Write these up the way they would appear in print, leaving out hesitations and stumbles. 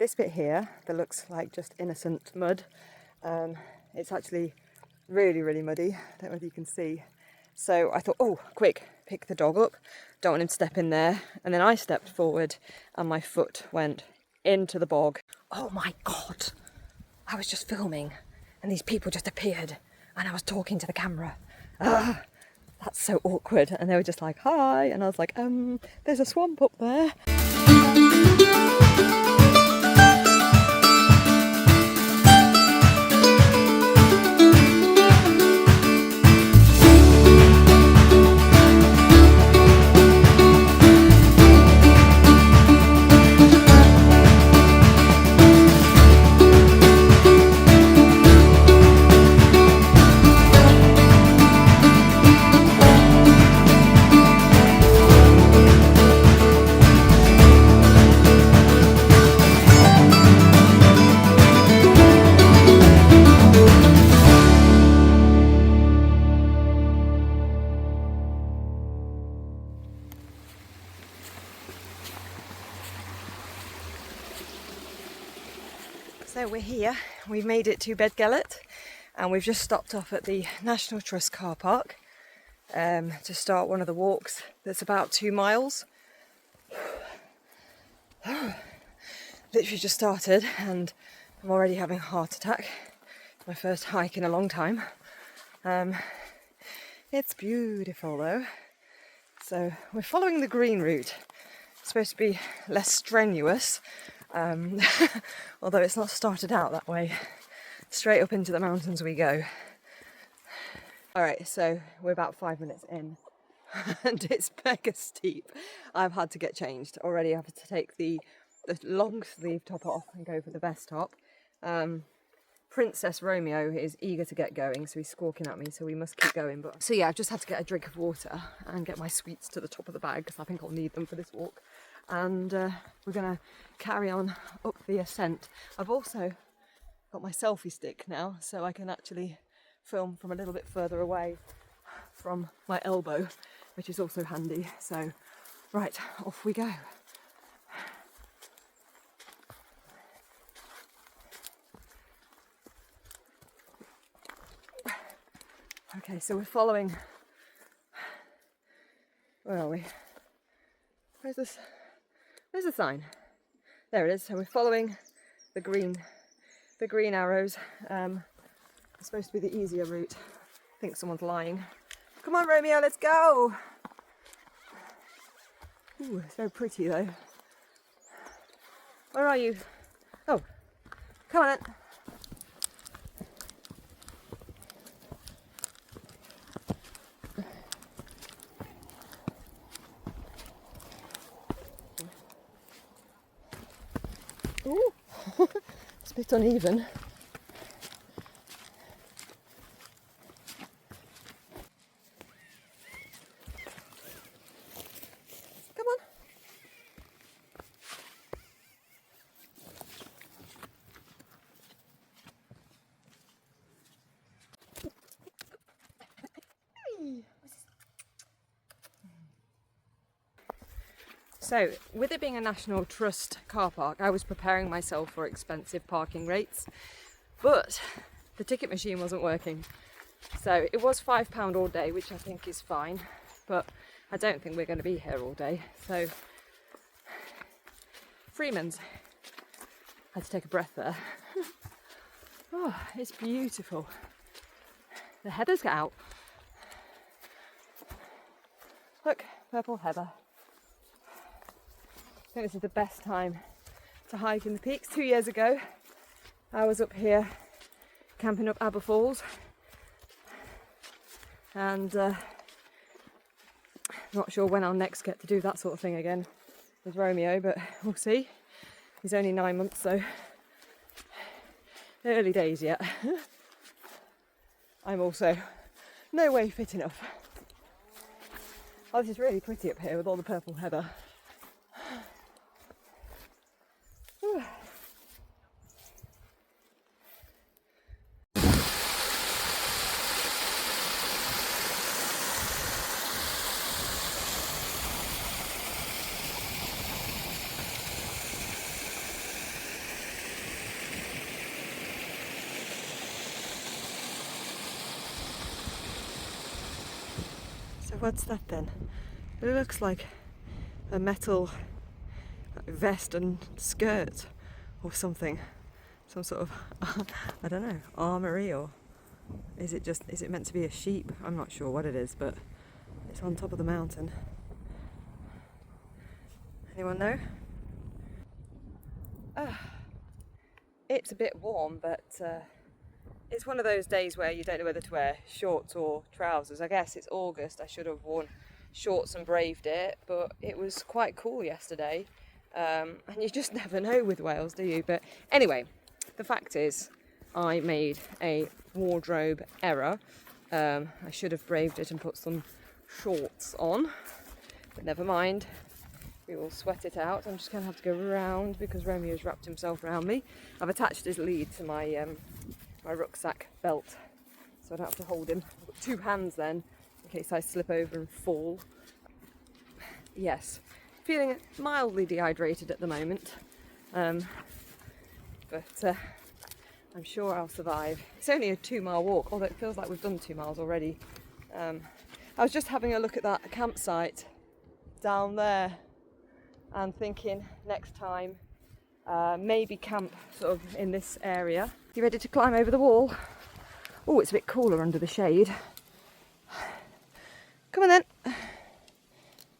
This bit here that looks like just innocent mud, it's actually really, really muddy. I don't know if you can see. So I thought, oh, quick, pick the dog up. Don't want him to step in there. And then I stepped forward and my foot went into the bog. Oh my God. I was just filming and these people just appeared and I was talking to the camera. That's so awkward. And they were just like, hi. And I was like, there's a swamp up there. So we're here, we've made it to Gelert and we've just stopped off at the National Trust car park to start one of the walks that's about 2 miles. Literally just started and I'm already having a heart attack. It's my first hike in a long time. It's beautiful though. So we're following the green route. It's supposed to be less strenuous. Although it's not started out that way. Straight up into the mountains we go. Alright, so we're about 5 minutes in and it's mega steep. I've had to get changed already. I have to take the long sleeve top off and go for the vest top. Princess Romeo is eager to get going, so he's squawking at me, so we must keep going. But so yeah, I've just had to get a drink of water and get my sweets to the top of the bag because I think I'll need them for this walk. And we're going to carry on up the ascent. I've also got my selfie stick now, so I can actually film from a little bit further away from my elbow, which is also handy. So, right, off we go. Okay, so we're following... Where are we? Where's this? There's a sign. There it is. So we're following the green arrows. It's supposed to be the easier route. I think someone's lying. Come on, Romeo, let's go. Ooh, it's very pretty though. Where are you? Oh, come on then. Ooh, it's a bit uneven. Come on. So, with it being a National Trust car park, I was preparing myself for expensive parking rates, but the ticket machine wasn't working. So it was £5 all day, which I think is fine, but I don't think we're going to be here all day. So, Freeman's. Had to take a breath there. Oh, it's beautiful. The heathers get out. Look, purple heather. I think this is the best time to hike in the peaks. 2 years ago, I was up here camping up Aber Falls, and not sure when I'll next get to do that sort of thing again with Romeo, but we'll see. He's only 9 months, so early days yet. I'm also no way fit enough. Oh, this is really pretty up here with all the purple heather. what's that then? It looks like a metal vest and skirt or something. Some sort of, I don't know, armoury, or is it meant to be a sheep? I'm not sure what it is, but it's on top of the mountain. Anyone know? It's a bit warm, but it's one of those days where you don't know whether to wear shorts or trousers. I guess it's August, I should have worn shorts and braved it, but it was quite cool yesterday. And you just never know with Wales, do you? But anyway, the fact is, I made a wardrobe error. I should have braved it and put some shorts on, but never mind. We will sweat it out. I'm just going to have to go round because Romeo's wrapped himself around me. I've attached his lead to my my rucksack belt, so I don't have to hold him. I've got two hands then, in case I slip over and fall. Yes, feeling mildly dehydrated at the moment, but I'm sure I'll survive. It's only a 2-mile walk, although it feels like we've done 2 miles already. I was just having a look at that campsite down there and thinking next time maybe camp sort of in this area. You ready to climb over the wall? Oh, it's a bit cooler under the shade. Come on then.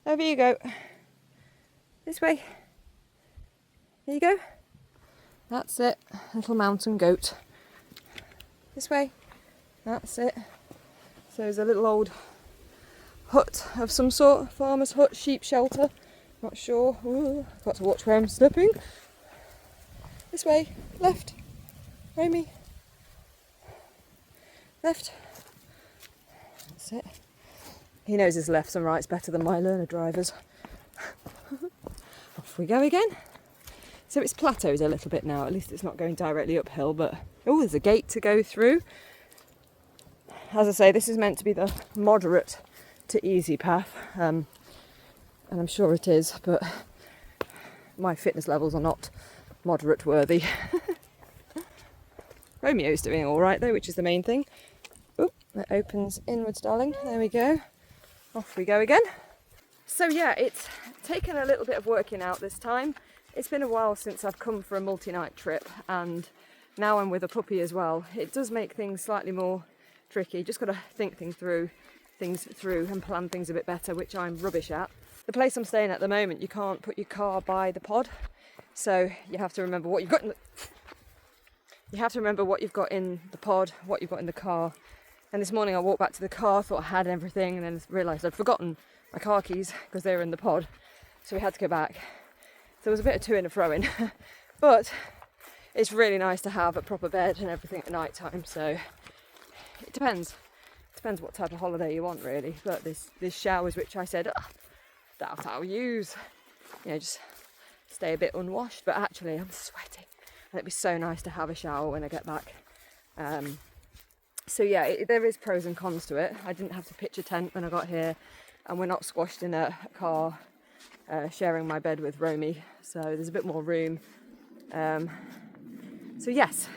Over you go. This way. Here you go. That's it. Little mountain goat. This way. That's it. So there's a little old hut of some sort. Farmer's hut, sheep shelter. Not sure. Ooh, I've got to watch where I'm slipping. This way. Left. Romy. Left. That's it. He knows his lefts and rights better than my learner drivers. Off we go again. So it's plateaued a little bit now. At least it's not going directly uphill, but oh, there's a gate to go through. As I say, this is meant to be the moderate to easy path, and I'm sure it is, but my fitness levels are not moderate worthy. Romeo's doing all right though, which is the main thing. Oh, that opens inwards, darling. There we go. Off we go again. So yeah, it's taken a little bit of working out this time. It's been a while since I've come for a multi-night trip, and now I'm with a puppy as well. It does make things slightly more tricky. Just got to think things through and plan things a bit better, which I'm rubbish at. The place I'm staying at the moment, you can't put your car by the pod, so you have to remember what you've got in the... You have to remember what you've got in the pod, what you've got in the car. And this morning I walked back to the car, thought I had everything, and then realised I'd forgotten my car keys because they were in the pod. So we had to go back. So there was a bit of to and fro in. But it's really nice to have a proper bed and everything at night time. So it depends. It depends what type of holiday you want, really. But this showers, which I said, that I'll use. You know, just stay a bit unwashed. But actually I'm sweating. And it'd be so nice to have a shower when I get back. So yeah, there is pros and cons to it. I didn't have to pitch a tent when I got here, and we're not squashed in a car sharing my bed with Romy, so there's a bit more room. So yes,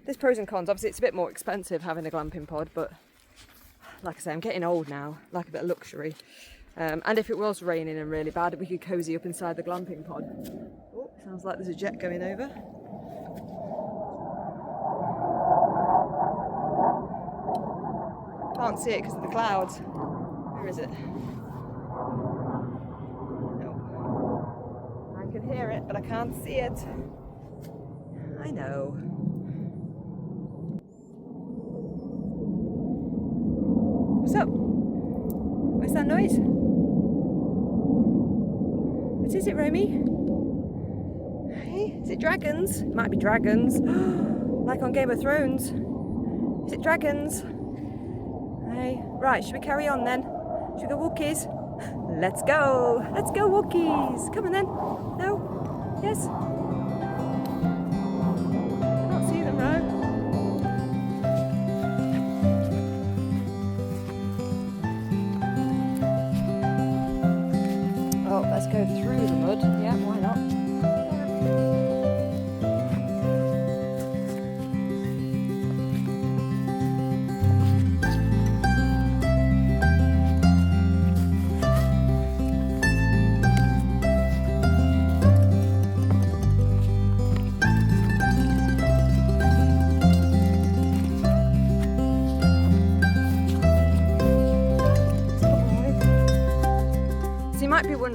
there's pros and cons. Obviously it's a bit more expensive having a glamping pod, but like I say, I'm getting old now, like a bit of luxury. And if it was raining and really bad, we could cosy up inside the glamping pod. Oh, sounds like there's a jet going over. Can't see it because of the clouds. Where is it? No. I can hear it, but I can't see it. I know. What's up? What's that noise? What is it, Romy? Hey, is it dragons? It might be dragons. Like on Game of Thrones. Is it dragons? Hey, right, should we carry on then? Should we go walkies? Let's go! Let's go walkies! Come on then. No? Yes? Can't see them, Ro. Oh, let's go through the mud. Yeah, why not?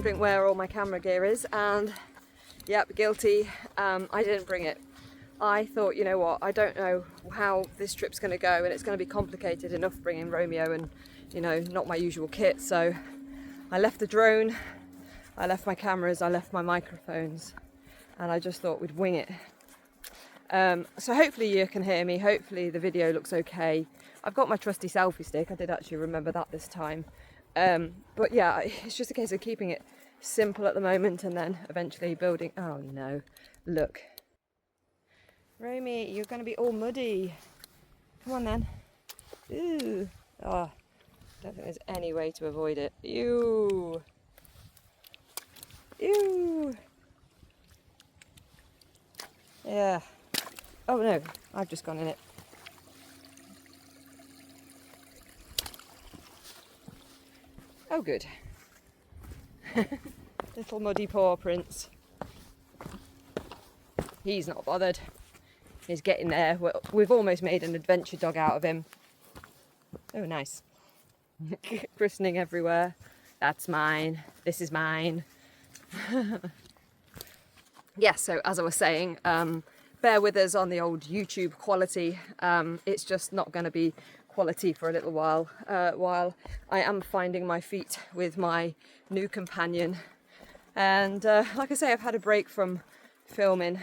wondering where all my camera gear is, and yep, guilty. I didn't bring it. I thought, you know what, I don't know how this trip's going to go, and it's going to be complicated enough bringing Romeo and, you know, not my usual kit. So I left the drone, I left my cameras, I left my microphones, and I just thought we'd wing it. So hopefully you can hear me, hopefully the video looks okay. I've got my trusty selfie stick, I did actually remember that this time. But yeah, it's just a case of keeping it simple at the moment and then eventually building. Oh no, look. Romy, you're going to be all muddy. Come on then. Ooh. Oh, don't think there's any way to avoid it. Ew. Ew. Yeah. Oh no, I've just gone in it. Oh good. Little muddy paw prints. He's not bothered. He's getting there. We've almost made an adventure dog out of him. Oh nice. Christening everywhere. That's mine. This is mine. Yeah, so as I was saying, bear with us on the old YouTube quality. It's just not going to be quality for a little while I am finding my feet with my new companion. And like I say, I've had a break from filming.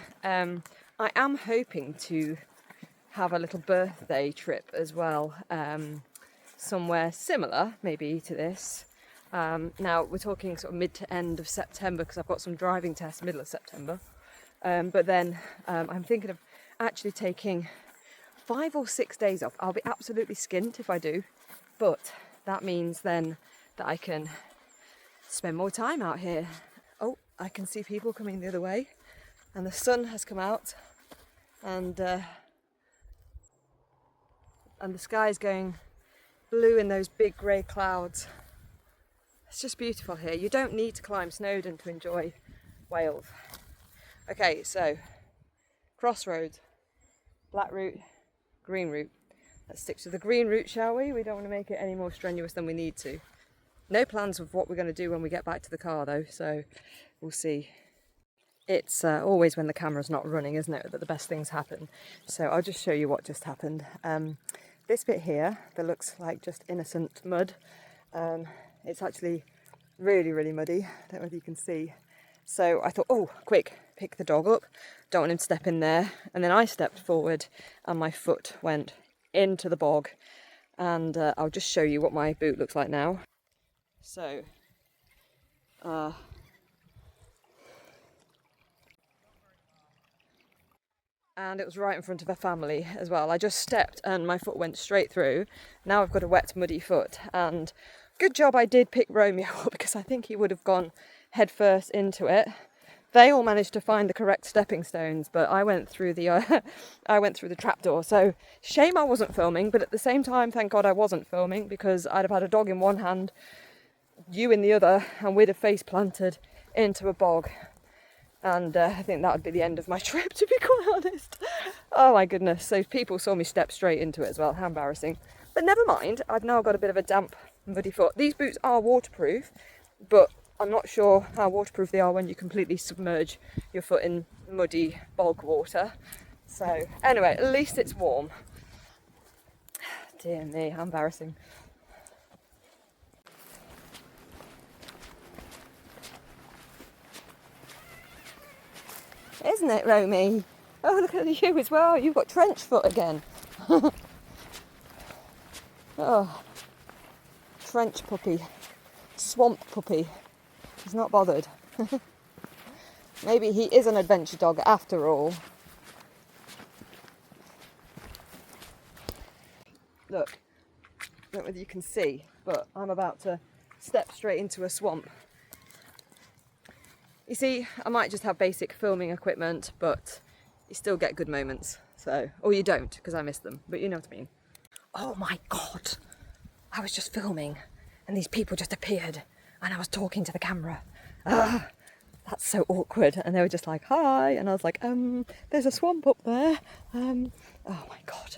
I am hoping to have a little birthday trip as well, somewhere similar maybe to this. Now we're talking sort of mid to end of September, because I've got some driving tests middle of September. But then I'm thinking of actually taking 5 or 6 days off. I'll be absolutely skint if I do, but that means then that I can spend more time out here. Oh, I can see people coming the other way, and the sun has come out, and the sky's going blue in those big grey clouds. It's just beautiful here. You don't need to climb Snowdon to enjoy Wales. Okay, so crossroads, black route, green route. Let's stick to the green route, shall we? We don't want to make it any more strenuous than we need to. No plans of what we're going to do when we get back to the car though, so we'll see. It's always when the camera's not running, isn't it, that the best things happen. So I'll just show you what just happened. This bit here that looks like just innocent mud, it's actually really, really muddy. I don't know if you can see. So I thought, oh, quick, pick the dog up. Don't want him to step in there. And then I stepped forward and my foot went into the bog. And I'll just show you what my boot looks like now. So, and it was right in front of a family as well. I just stepped and my foot went straight through. Now I've got a wet, muddy foot. And good job I did pick Romeo up, because I think he would have gone head first into it. They all managed to find the correct stepping stones, but I went through the I went through the trapdoor. So shame I wasn't filming, but at the same time, thank God I wasn't filming, because I'd have had a dog in one hand, you in the other, and we'd have face planted into a bog. And I think that would be the end of my trip, to be quite honest. Oh my goodness! So people saw me step straight into it as well. How embarrassing! But never mind. I've now got a bit of a damp, muddy foot. These boots are waterproof, but I'm not sure how waterproof they are when you completely submerge your foot in muddy bog water. So anyway, at least it's warm. Dear me, how embarrassing. Isn't it, Romy? Oh, look at you as well. You've got trench foot again. Oh, trench puppy. Swamp puppy. He's not bothered. Maybe he is an adventure dog after all. Look, I don't know whether you can see, but I'm about to step straight into a swamp. You see, I might just have basic filming equipment, but you still get good moments. So, or you don't, because I miss them, but you know what I mean. Oh my God, I was just filming and these people just appeared and I was talking to the camera. That's so awkward. And they were just like, hi. And I was like, there's a swamp up there. Oh my God.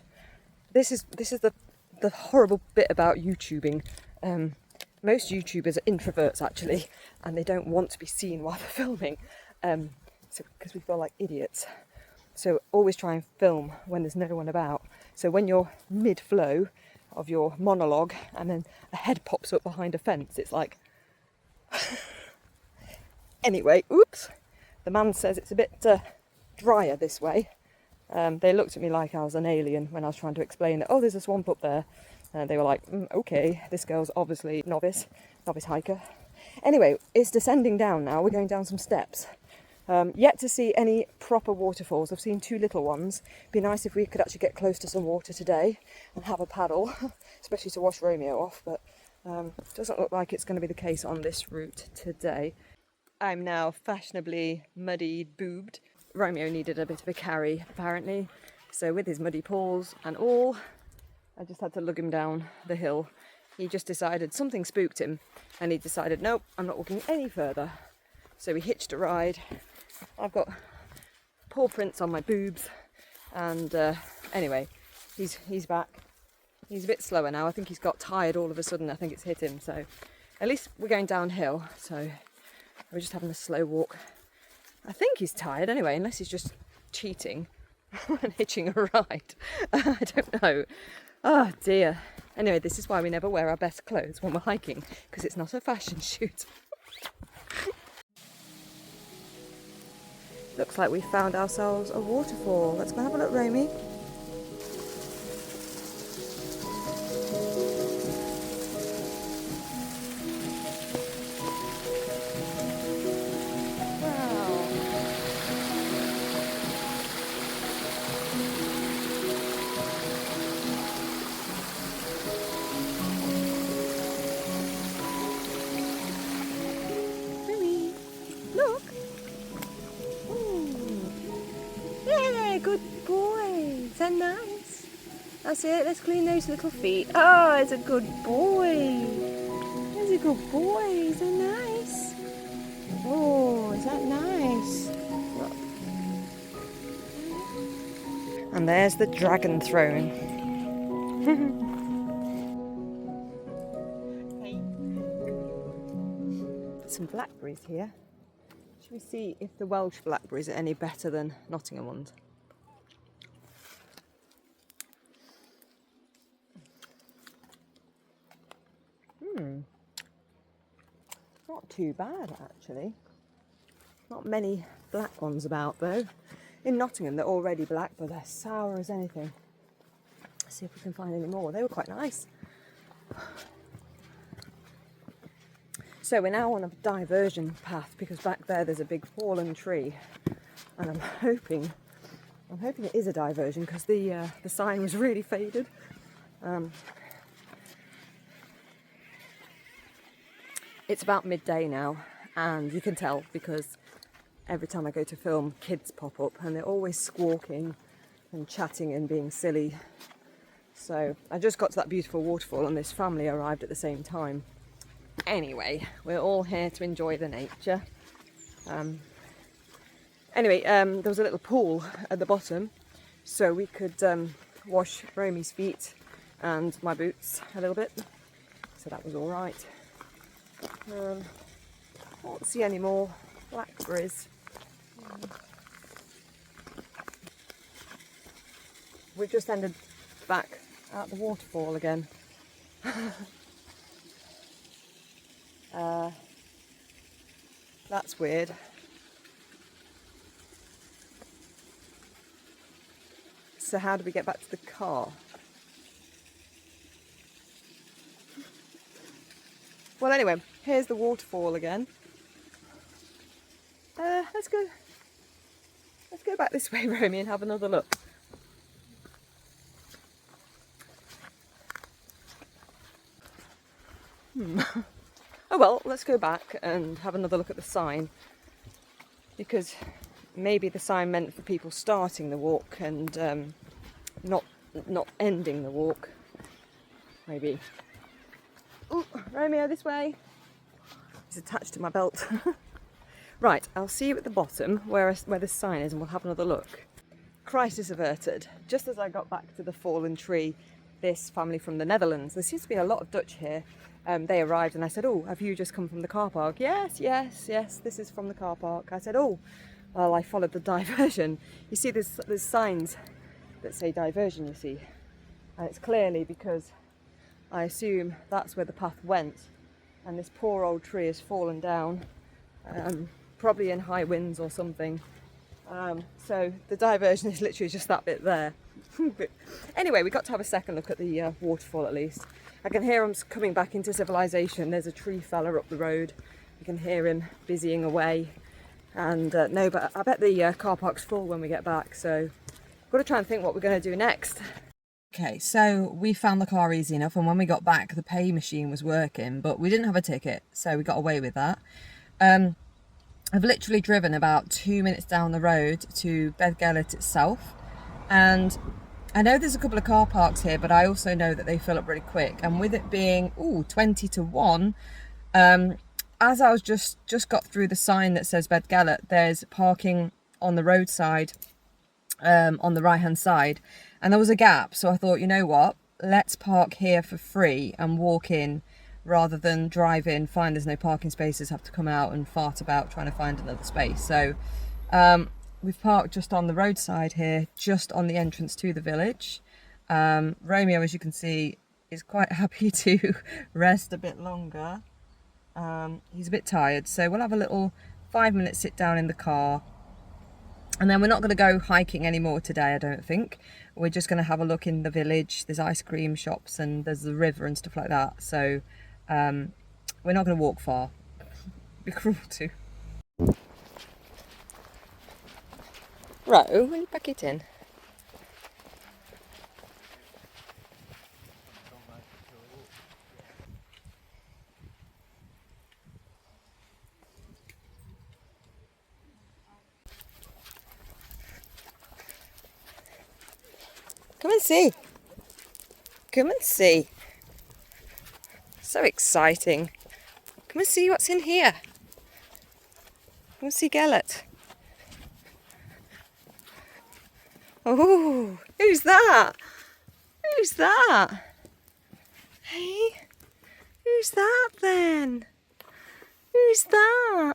This is the horrible bit about YouTubing. most YouTubers are introverts actually, and they don't want to be seen while they're filming, so because we feel like idiots. So always try and film when there's no one about. So when you're mid-flow of your monologue and then a head pops up behind a fence, it's like... Anyway, oops. The man says it's a bit drier this way. They looked at me like I was an alien when I was trying to explain that, oh, there's a swamp up there. They were like, okay, this girl's obviously novice hiker. Anyway, it's descending down now. We're going down some steps. Yet to see any proper waterfalls. I've seen 2 little ones. Be nice if we could actually get close to some water today and have a paddle, especially to wash Romeo off, but doesn't look like it's going to be the case on this route today. I'm now fashionably muddied, boobed. Romeo needed a bit of a carry, apparently, so with his muddy paws and all, I just had to lug him down the hill. He just decided something spooked him, and he decided, nope, I'm not walking any further. So we hitched a ride. I've got paw prints on my boobs, and anyway, he's back. He's a bit slower now. I think he's got tired all of a sudden. I think it's hit him. So at least we're going downhill. So we're just having a slow walk. I think he's tired anyway, unless he's just cheating and hitching a ride. I don't know. Oh dear. Anyway, this is why we never wear our best clothes when we're hiking, because it's not a fashion shoot. Looks like we found ourselves a waterfall. Let's go have a look, Romy. Good boy. So nice. That's it. Let's clean those little feet. Oh, it's a good boy. It's a good boy. So nice. Oh, is that nice? Look. And there's the dragon throne. Some blackberries here. Should we see if the Welsh blackberries are any better than Nottingham ones? Not too bad actually. Not many black ones about though. In Nottingham they're already black, but they're sour as anything. Let's see if we can find any more. They were quite nice. So we're now on a diversion path because back there's a big fallen tree, and I'm hoping it is a diversion because the sign was really faded. It's about midday now, and you can tell because every time I go to film, kids pop up and they're always squawking and chatting and being silly. So I just got to that beautiful waterfall and this family arrived at the same time. Anyway, we're all here to enjoy the nature. Anyway, there was a little pool at the bottom, so we could wash Romy's feet and my boots a little bit. So that was all right. Can't see any more blackberries. We've just ended back at the waterfall again. That's weird. So how do we get back to the car? Well, anyway, here's the waterfall again. Let's go back this way, Romeo, and have another look. Oh well, let's go back and have another look at the sign, because maybe the sign meant for people starting the walk and not ending the walk. Maybe. Ooh, Romeo, this way. He's attached to my belt. Right, I'll see you at the bottom where the sign is and we'll have another look. Crisis averted. Just as I got back to the fallen tree, this family from the Netherlands. There seems to be a lot of Dutch here. They arrived and I said, oh, have you just come from the car park? Yes, yes, yes, this is from the car park. I said, oh, well, I followed the diversion. You see, there's signs that say diversion, you see. And it's clearly because I assume that's where the path went. And this poor old tree has fallen down, probably in high winds or something. So the diversion is literally just that bit there. But anyway, we got to have a second look at the waterfall at least. I can hear him coming back into civilization. There's a tree fella up the road. You can hear him busying away. And no, but I bet the car park's full when we get back. So I've got to try and think what we're going to do next. Okay, so we found the car easy enough, and when we got back the pay machine was working, but we didn't have a ticket, so we got away with that. I've literally driven about 2 minutes down the road to Gelert itself, and I know there's a couple of car parks here, but I also know that they fill up really quick, and with it being 20 to 1, as I was just got through the sign that says Gelert, there's parking on the roadside, on the right hand side, and there was a gap, so I thought, you know what, let's park here for free and walk in rather than drive in, find there's no parking spaces, have to come out and fart about trying to find another space. So we've parked just on the roadside here, just on the entrance to the village. Romeo, as you can see, is quite happy to rest a bit longer. He's a bit tired, so we'll have a little 5-minute sit down in the car. And then we're not going to go hiking anymore today, I don't think. We're just going to have a look in the village. There's ice cream shops and there's the river and stuff like that. So we're not going to walk far. It'd be cruel to. Ro, will you pack it in? Come and see. Come and see. So exciting. Come and see what's in here. Come and see Gelert. Oh, who's that? Who's that? Hey, who's that then? Who's that?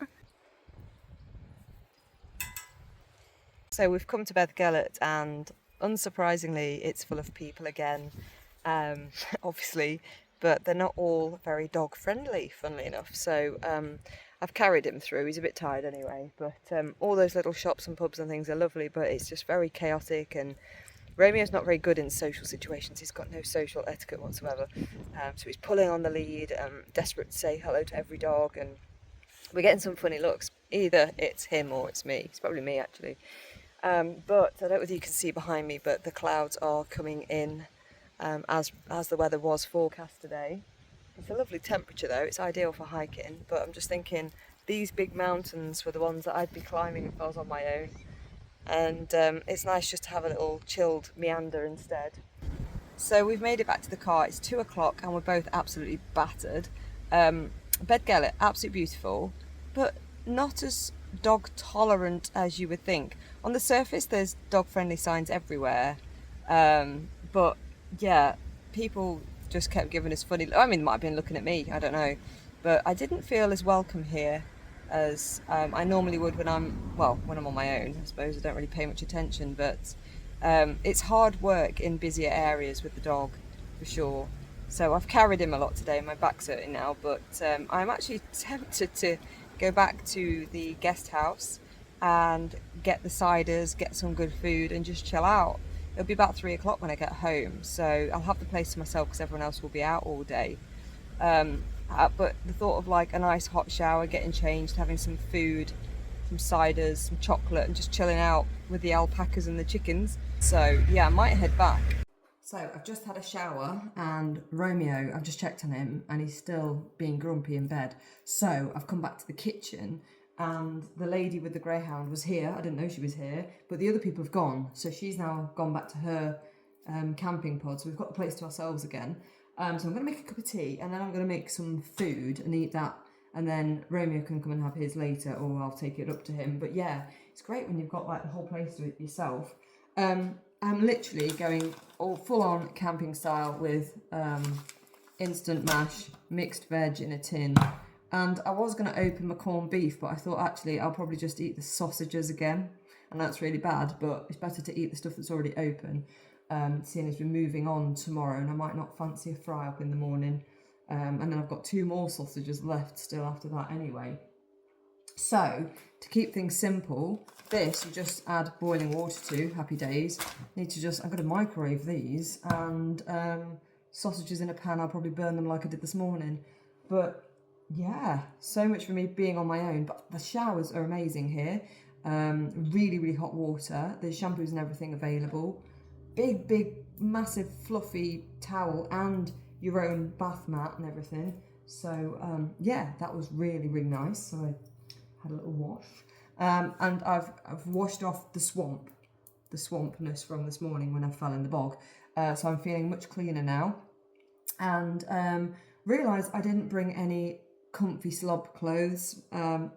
So we've come to Gelert, and unsurprisingly it's full of people again, obviously, but they're not all very dog friendly, funnily enough. So I've carried him through. He's a bit tired anyway, but all those little shops and pubs and things are lovely, but it's just very chaotic, and Romeo's not very good in social situations. He's got no social etiquette whatsoever, so he's pulling on the lead, desperate to say hello to every dog, and we're getting some funny looks. Either it's him or it's me. It's probably me actually. But I don't know whether you can see behind me, but the clouds are coming in as the weather was forecast today. It's a lovely temperature though, it's ideal for hiking, but I'm just thinking these big mountains were the ones that I'd be climbing if I was on my own. And it's nice just to have a little chilled meander instead. So we've made it back to the car. It's 2 o'clock and we're both absolutely battered. Gelert, absolutely beautiful, but not as dog tolerant as you would think. On the surface there's dog friendly signs everywhere, but yeah, people just kept giving us funny, I mean, they might have been looking at me, I don't know, but I didn't feel as welcome here as I normally would when I'm on my own. I suppose I don't really pay much attention, but it's hard work in busier areas with the dog for sure. So I've carried him a lot today, my back's hurting now, but I'm actually tempted to go back to the guest house and get the ciders, get some good food and just chill out. It'll be about 3 o'clock when I get home, so I'll have the place to myself because everyone else will be out all day. But the thought of like a nice hot shower, getting changed, having some food, some ciders, some chocolate and just chilling out with the alpacas and the chickens. So yeah, I might head back. So I've just had a shower and Romeo, I've just checked on him and he's still being grumpy in bed. So I've come back to the kitchen and the lady with the greyhound was here. I didn't know she was here, but the other people have gone. So she's now gone back to her camping pod. So we've got the place to ourselves again. So I'm going to make a cup of tea and then I'm going to make some food and eat that. And then Romeo can come and have his later, or I'll take it up to him. But yeah, it's great when you've got like the whole place to it yourself. I'm literally going all full on camping style with instant mash, mixed veg in a tin. And I was going to open my corned beef, but I thought actually I'll probably just eat the sausages again. And that's really bad, but it's better to eat the stuff that's already open, seeing as we're moving on tomorrow and I might not fancy a fry up in the morning. And then I've got 2 more sausages left still after that anyway. So, to keep things simple, this you just add boiling water to, happy days. I'm going to microwave these, and sausages in a pan, I'll probably burn them like I did this morning. But yeah, so much for me being on my own, but the showers are amazing here. Really, really hot water. There's shampoos and everything available. Big, massive, fluffy towel and your own bath mat and everything. So yeah, that was really, really nice. So I had a little wash. And I've washed off the swampness from this morning when I fell in the bog. So I'm feeling much cleaner now. And realised I didn't bring any comfy slob clothes.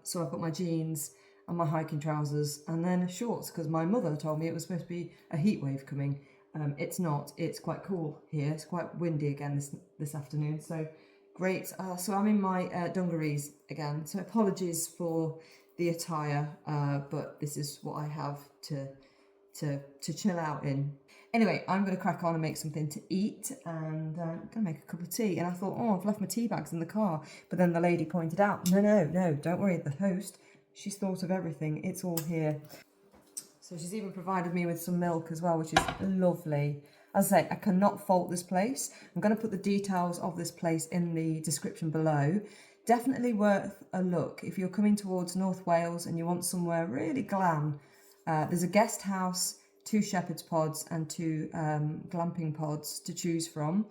So I've got my jeans and my hiking trousers and then shorts, because my mother told me it was supposed to be a heat wave coming. It's not. It's quite cool here. It's quite windy again this afternoon. So great. So I'm in my dungarees again. So apologies for the attire, but this is what I have to chill out in. Anyway, I'm going to crack on and make something to eat, and I'm going to make a cup of tea. And I thought, oh, I've left my tea bags in the car. But then the lady pointed out, no, don't worry, the host, she's thought of everything. It's all here. So she's even provided me with some milk as well, which is lovely. As I say, I cannot fault this place. I'm going to put the details of this place in the description below. Definitely worth a look. If you're coming towards North Wales and you want somewhere really glam, there's a guest house, 2 shepherd's pods and 2 glamping pods to choose from.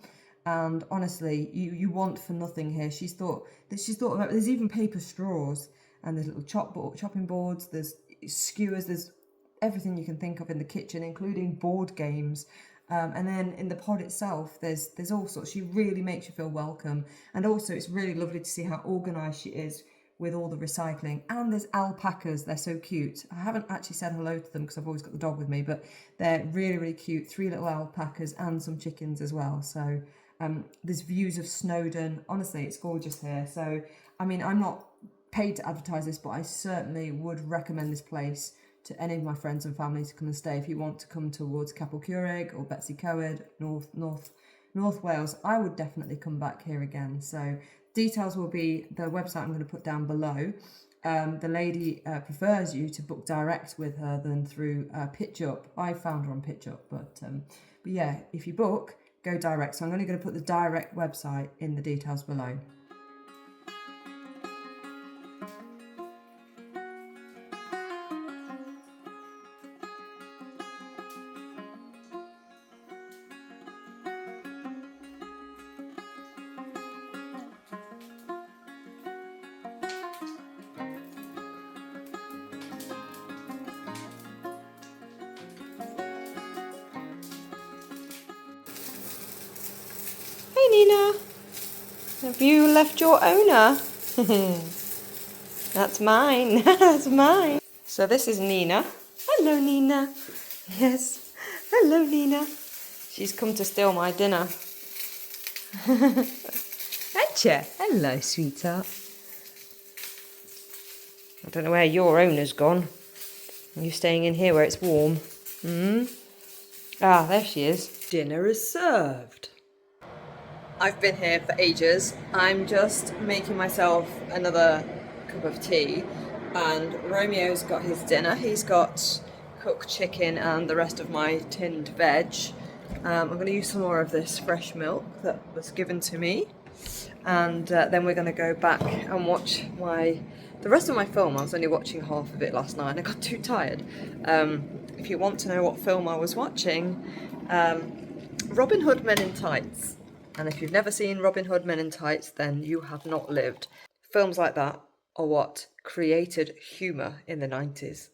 And honestly, you want for nothing here. She's thought about, there's even paper straws, and there's little chopping boards, there's skewers, there's everything you can think of in the kitchen, including board games. And then in the pod itself, there's all sorts. She really makes you feel welcome. And also it's really lovely to see how organised she is with all the recycling. And there's alpacas, they're so cute. I haven't actually said hello to them because I've always got the dog with me, but they're really, really cute. 3 little alpacas and some chickens as well. So there's views of Snowdon. Honestly, it's gorgeous here. So, I mean, I'm not paid to advertise this, but I certainly would recommend this place to any of my friends and family to come and stay. If you want to come towards Capel Curig or Betsy Coed, North Wales, I would definitely come back here again. So details will be the website I'm going to put down below. The lady prefers you to book direct with her than through PitchUp. I found her on PitchUp, but yeah, if you book, go direct. So I'm only going to put the direct website in the details below. Hey Nina, have you left your owner? That's mine, that's mine. So this is Nina. Hello Nina. Yes, hello Nina. She's come to steal my dinner. Etcha, hello sweetheart. I don't know where your owner's gone. Are you staying in here where it's warm? Ah, there she is. Dinner is served. I've been here for ages. I'm just making myself another cup of tea, and Romeo's got his dinner. He's got cooked chicken and the rest of my tinned veg. I'm going to use some more of this fresh milk that was given to me, and then we're going to go back and watch the rest of my film. I was only watching half of it last night and I got too tired. If you want to know what film I was watching, Robin Hood Men in Tights. And if you've never seen Robin Hood Men in Tights, then you have not lived. Films like that are what created humour in the 90s.